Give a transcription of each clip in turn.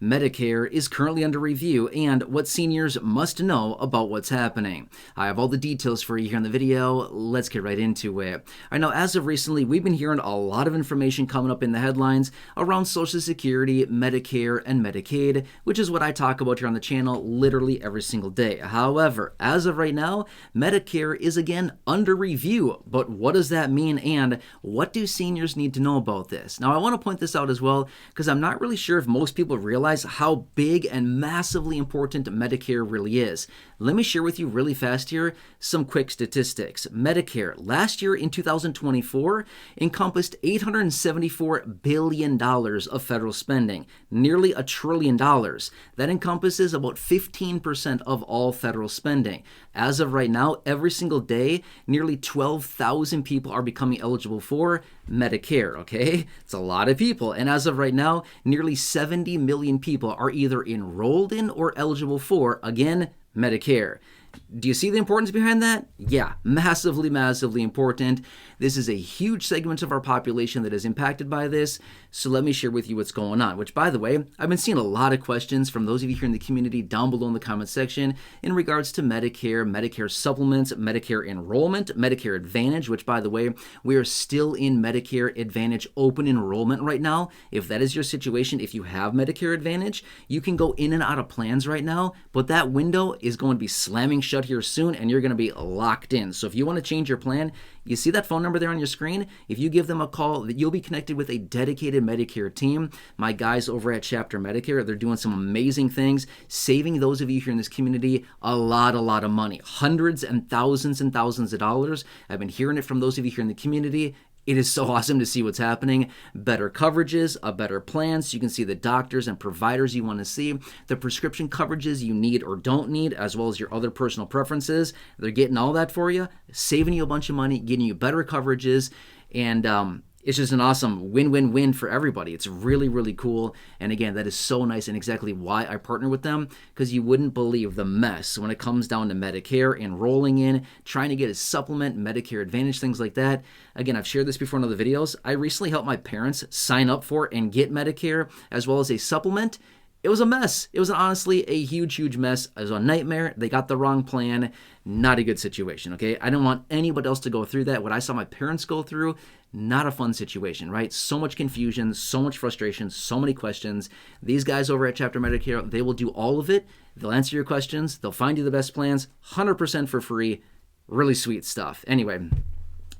Medicare is currently under review and what seniors must know about what's happening. I have all the details for you here in the video. Let's get right into it. All right, now as of recently, we've been hearing a lot of information coming up in the headlines around Social Security, Medicare, and Medicaid, which is what I talk about here on the channel literally every single day. However, as of right now, Medicare is again under review. But what does that mean, and what do seniors need to know about this? Now, I want to point this out as well because I'm not really sure if most people realize how big and massively important Medicare really is. Let me share with you really fast here some quick statistics. Medicare last year in 2024 encompassed $874 billion of federal spending, nearly $1 trillion. That encompasses about 15% of all federal spending. As of right now, every single day, nearly 12,000 people are becoming eligible for Medicare, okay? It's a lot of people. And as of right now, nearly 70 million people are either enrolled in or eligible for, again, Medicare. Do you see the importance behind that? Yeah, massively, massively important. This is a huge segment of our population that is impacted by this. So let me share with you what's going on, which, by the way, I've been seeing a lot of questions from those of you here in the community down below in the comment section in regards to Medicare, Medicare Supplements, Medicare Enrollment, Medicare Advantage, which, by the way, we are still in Medicare Advantage open enrollment right now. If that is your situation, if you have Medicare Advantage, you can go in and out of plans right now, but that window is going to be slamming shut here soon and you're going to be locked in. So if you want to change your plan, you see that phone number there on your screen? If you give them a call, you'll be connected with a dedicated Medicare team. My guys over at Chapter Medicare, they're doing some amazing things, saving those of you here in this community a lot of money, hundreds and thousands of dollars. I've been hearing it from those of you here in the community. It is so awesome to see what's happening. Better coverages, a better plan, so you can see the doctors and providers you want to see, the prescription coverages you need or don't need, as well as your other personal preferences. They're getting all that for you, saving you a bunch of money, getting you better coverages, and it's just an awesome win-win-win for everybody. It's really, really cool. And again, that is so nice and exactly why I partner with them, because you wouldn't believe the mess when it comes down to Medicare, enrolling in, trying to get a supplement, Medicare Advantage, things like that. Again, I've shared this before in other videos. I recently helped my parents sign up for and get Medicare as well as a supplement. It was a mess. It was honestly a huge mess. It was a nightmare. They got the wrong plan. Not a good situation, okay? I don't want anybody else to go through that. What I saw my parents go through, not a fun situation, right? So much confusion, so much frustration, so many questions. These guys over at Chapter Medicare, they will do all of it. They'll answer your questions. They'll find you the best plans, 100% for free. Really sweet stuff. Anyway,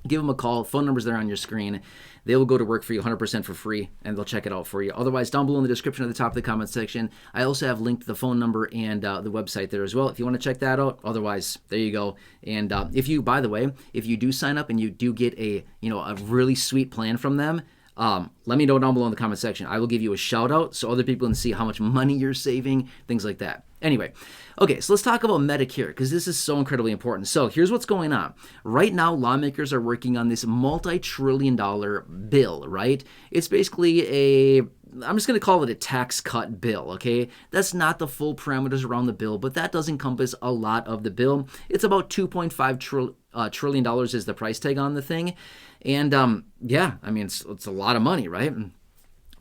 give them a call. Phone number's there on your screen. They will go to work for you 100% for free, and they'll check it out for you. Otherwise, down below in the description at the top of the comment section, I also have linked the phone number and the website there as well if you want to check that out. Otherwise, there you go. And if you, by the way, if you do sign up and you do get a really sweet plan from them, let me know down below in the comment section. I will give you a shout out so other people can see how much money you're saving, things like that. Anyway, okay, so let's talk about Medicare because this is so incredibly important. So here's what's going on. Right now, lawmakers are working on this multi-trillion-dollar bill, right? It's basically I'm just going to call it a tax cut bill, okay? That's not the full parameters around the bill, but that does encompass a lot of the bill. It's about $2.5 trillion is the price tag on the thing. And yeah, I mean, it's a lot of money, right?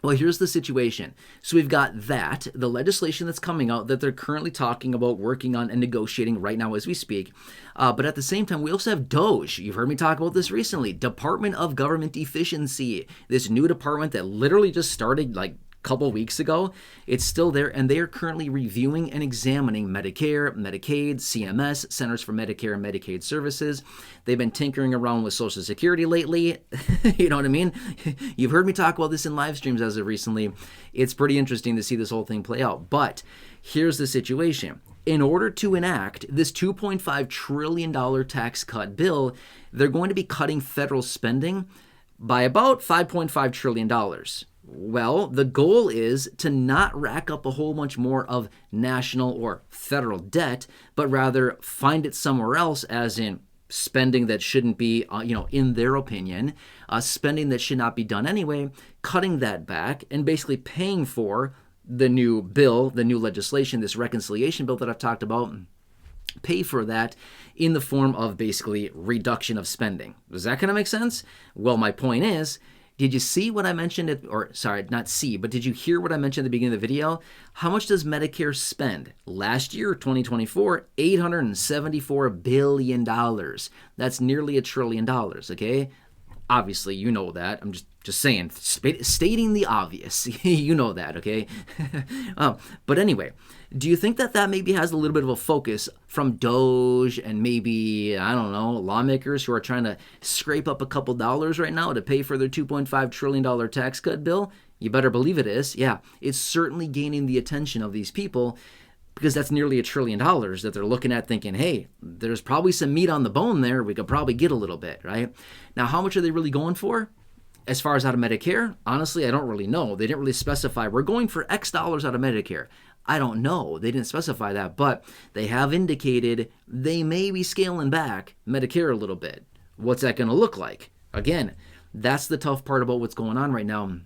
Well, here's the situation. So we've got the legislation that's coming out that they're currently talking about, working on, and negotiating right now as we speak. But at the same time, we also have DOGE. You've heard me talk about this recently. Department of Government Efficiency. This new department that literally just started like couple weeks ago. It's still there, and they are currently reviewing and examining Medicare, Medicaid, CMS, Centers for Medicare and Medicaid Services. They've been tinkering around with Social Security lately. You know what I mean? You've heard me talk about this in live streams as of recently. It's pretty interesting to see this whole thing play out. But here's the situation. In order to enact this $2.5 trillion tax cut bill, they're going to be cutting federal spending by about $5.5 trillion. Well, the goal is to not rack up a whole bunch more of national or federal debt, but rather find it somewhere else, as in spending that shouldn't be, in their opinion, spending that should not be done anyway, cutting that back and basically paying for the new bill, the new legislation, this reconciliation bill that I've talked about, pay for that in the form of basically reduction of spending. Does that kind of make sense? Well, my point is, Did you see what I mentioned? Or sorry, not see, but did you hear what I mentioned at the beginning of the video? How much does Medicare spend? Last year, 2024, $874 billion. That's nearly $1 trillion, okay? Obviously, you know that. I'm just saying, stating the obvious. You know that, okay? But anyway, do you think that maybe has a little bit of a focus from Doge and maybe, I don't know, lawmakers who are trying to scrape up a couple dollars right now to pay for their $2.5 trillion tax cut bill? You better believe it is. Yeah, it's certainly gaining the attention of these people, because that's nearly $1 trillion that they're looking at thinking, hey, there's probably some meat on the bone there. We could probably get a little bit, right? Now, how much are they really going for? As far as out of Medicare, honestly, I don't really know. They didn't really specify, we're going for X dollars out of Medicare. I don't know. They didn't specify that, but they have indicated they may be scaling back Medicare a little bit. What's that going to look like? Again, that's the tough part about what's going on right now,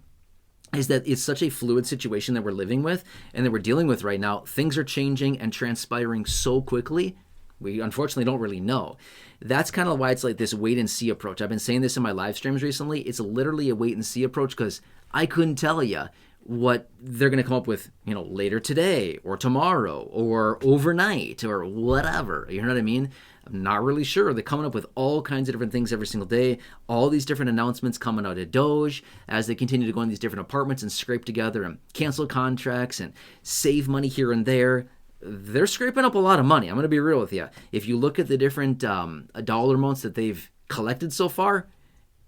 is that it's such a fluid situation that we're living with and that we're dealing with right now. Things are changing and transpiring so quickly, we unfortunately don't really know. That's kind of why it's like this wait and see approach. I've been saying this in my live streams recently. It's literally a wait and see approach, because I couldn't tell you what they're going to come up with, later today or tomorrow or overnight or whatever. You know what I mean? I'm not really sure. They're coming up with all kinds of different things every single day. All these different announcements coming out of Doge as they continue to go in these different apartments and scrape together and cancel contracts and save money here and there. They're scraping up a lot of money. I'm going to be real with you. If you look at the different dollar amounts that they've collected so far,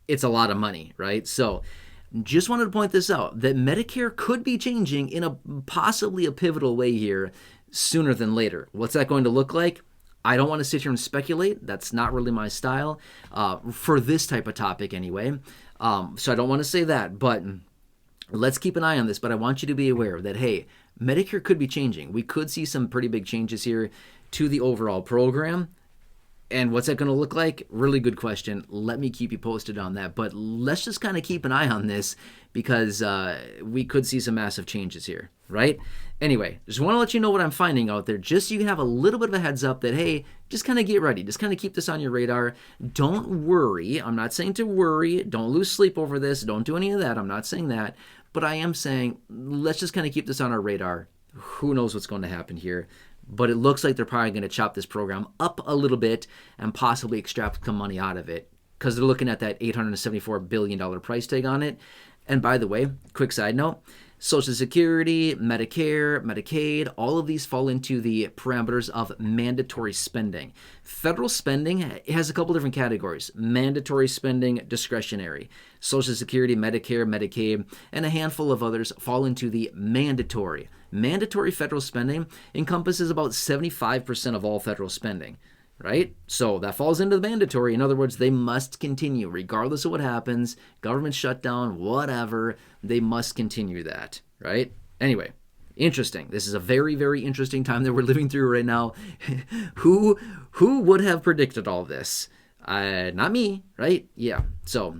it's a lot of money, right? So just wanted to point this out, that Medicare could be changing in a possibly a pivotal way here sooner than later. What's that going to look like? I don't want to sit here and speculate. That's not really my style for this type of topic anyway. So I don't want to say that, but let's keep an eye on this. But I want you to be aware that, hey, Medicare could be changing. We could see some pretty big changes here to the overall program. And what's that going to look like? Really good question. Let me keep you posted on that. But let's just kind of keep an eye on this, because we could see some massive changes here, right? Anyway, just want to let you know what I'm finding out there, just so you can have a little bit of a heads up that, hey, just kind of get ready. Just kind of keep this on your radar. Don't worry. I'm not saying to worry. Don't lose sleep over this. Don't do any of that. I'm not saying that. But I am saying, let's just kind of keep this on our radar. Who knows what's going to happen here? But it looks like they're probably going to chop this program up a little bit and possibly extract some money out of it, because they're looking at that $874 billion price tag on it. And by the way, quick side note, Social Security, Medicare, Medicaid, all of these fall into the parameters of mandatory spending. Federal spending has a couple different categories: mandatory spending, discretionary. Social Security, Medicare, Medicaid, and a handful of others fall into the mandatory. Mandatory federal spending encompasses about 75% of all federal spending, right? So that falls into the mandatory. In other words, they must continue regardless of what happens, government shutdown, whatever, they must continue that, right? Anyway, interesting. This is a very, very interesting time that we're living through right now. Who would have predicted all this? Not me, right? Yeah. So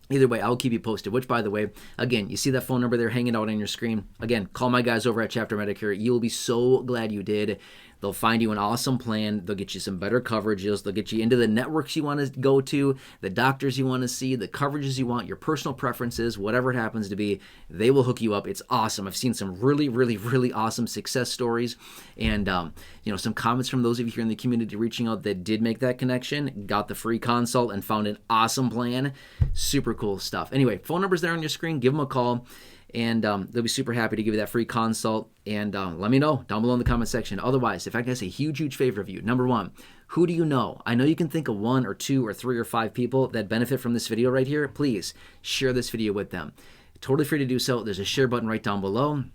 either way, I'll keep you posted, which, by the way, again, you see that phone number there hanging out on your screen? Again, call my guys over at Chapter Medicare. You'll be so glad you did. They'll find you an awesome plan. They'll get you some better coverages. They'll get you into the networks you want to go to, the doctors you want to see, the coverages you want, your personal preferences, whatever it happens to be. They will hook you up. It's awesome. I've seen some really, really, really awesome success stories, and some comments from those of you here in the community reaching out that did make that connection, got the free consult, and found an awesome plan. Super cool stuff. Anyway, phone number's there on your screen. Give them a call. And they'll be super happy to give you that free consult. And let me know down below in the comment section. Otherwise, if I can ask a huge, huge favor of you, number one, who do you know? I know you can think of 1 or 2 or 3 or 5 people that benefit from this video right here. Please share this video with them. Totally free to do so. There's a share button right down below.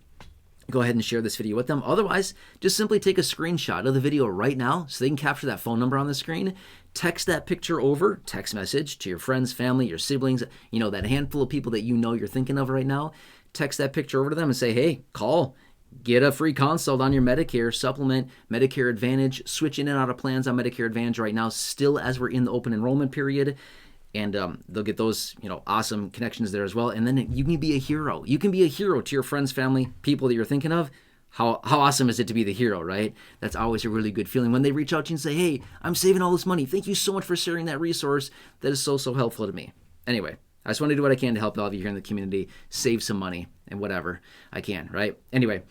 Go ahead and share this video with them. Otherwise, just simply take a screenshot of the video right now so they can capture that phone number on the screen. Text that picture over, text message to your friends, family, your siblings, that handful of people that you're thinking of right now. Text that picture over to them and say, hey, call, get a free consult on your Medicare Supplement, Medicare Advantage, switch in and out of plans on Medicare Advantage right now, still as we're in the open enrollment period. And they'll get those, awesome connections there as well. And then you can be a hero. You can be a hero to your friends, family, people that you're thinking of. How awesome is it to be the hero, right? That's always a really good feeling when they reach out to you and say, hey, I'm saving all this money. Thank you so much for sharing that resource. That is so, so helpful to me. Anyway, I just want to do what I can to help all of you here in the community save some money and whatever I can, right? Anyway,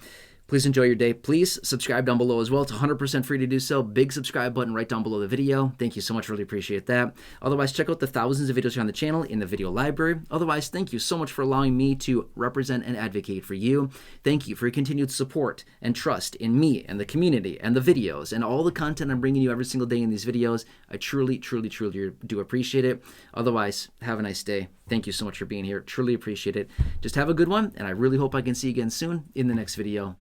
please enjoy your day. Please subscribe down below as well. It's 100% free to do so. Big subscribe button right down below the video. Thank you so much. Really appreciate that. Otherwise, check out the thousands of videos here on the channel in the video library. Otherwise, thank you so much for allowing me to represent and advocate for you. Thank you for your continued support and trust in me and the community and the videos and all the content I'm bringing you every single day in these videos. I truly, truly, truly do appreciate it. Otherwise, have a nice day. Thank you so much for being here. Truly appreciate it. Just have a good one, and I really hope I can see you again soon in the next video.